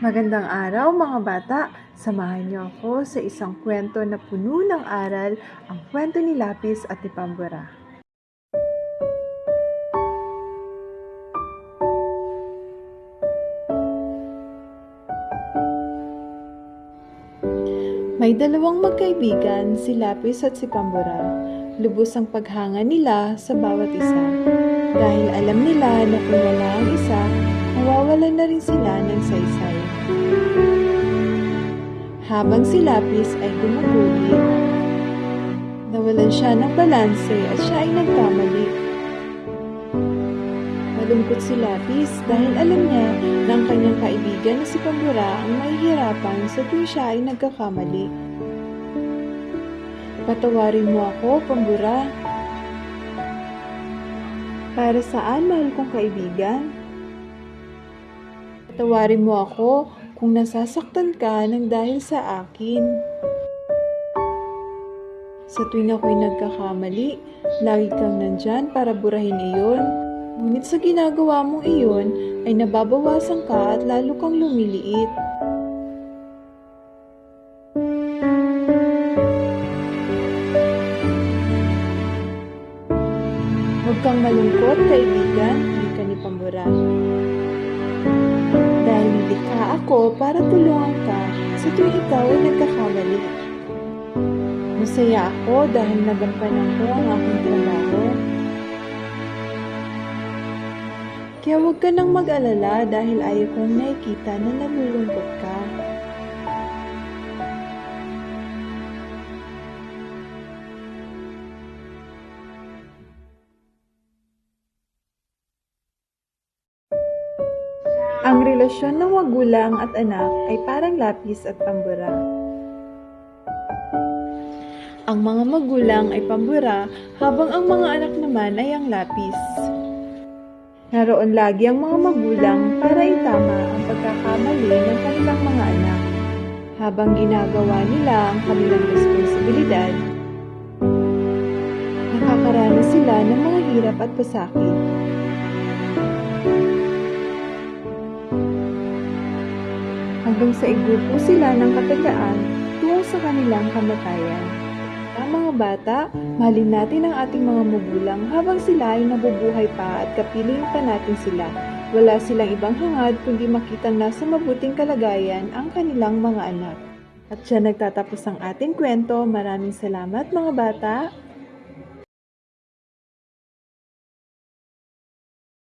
Magandang araw mga bata! Samahan niyo ako sa isang kwento na puno ng aral, ang kwento ni Lapis at ni Pambura. May dalawang magkaibigan, si Lapis at si Pambura. Lubos ang paghanga nila sa bawat isa. Dahil alam nila na kung wala ang isa, mawawalan na rin sila ng saysay. Habang si Lapis ay gumugulit, nawalan siya ng balanse at siya ay nagkamali. Malungkot si Lapis dahil alam niya na ang kanyang kaibigan na si Pambura ang mahihirapan sa tuwing siya ay nagkakamali. Patawarin mo ako, Pambura. Para saan, mahal kong kaibigan? Patawarin mo ako kung nasasaktan ka ng dahil sa akin. Sa tuwing ako'y nagkakamali, lagi kang nandyan para burahin iyon. Ngunit sa ginagawa mong iyon ay nababawasan ka at lalo kang lumiliit. Huwag kang malungkot, kaibigan, wika ni Pambura. Dahil nilikha ako para tulungan ka sa tuwing ikaw ay nagkakamali. Masaya ako dahil nagampanan ko ang aking trabaho. Kaya huwag ka nang mag-alala dahil ayaw kong nakikita na nalulungkot ka. Ang relasyon ng magulang at anak ay parang Lapis at Pambura. Ang mga magulang ay Pambura habang ang mga anak naman ay ang Lapis. Naroon lagi ang mga magulang para itama ang pagkakamali ng kanilang mga anak. Habang ginagawa nila ang kanilang responsibilidad, nakakaranas sila ng mga hirap at pasakit. Hanggang sa igrupo sila ng katagaan tungo sa kanilang kamatayan. Ang mga bata, mahalin natin ang ating mga magulang habang sila ay nabubuhay pa at kapiling pa natin sila. Wala silang ibang hangad kundi makitang nasa mabuting kalagayan ang kanilang mga anak. At siya nagtatapos ang ating kwento. Maraming salamat mga bata!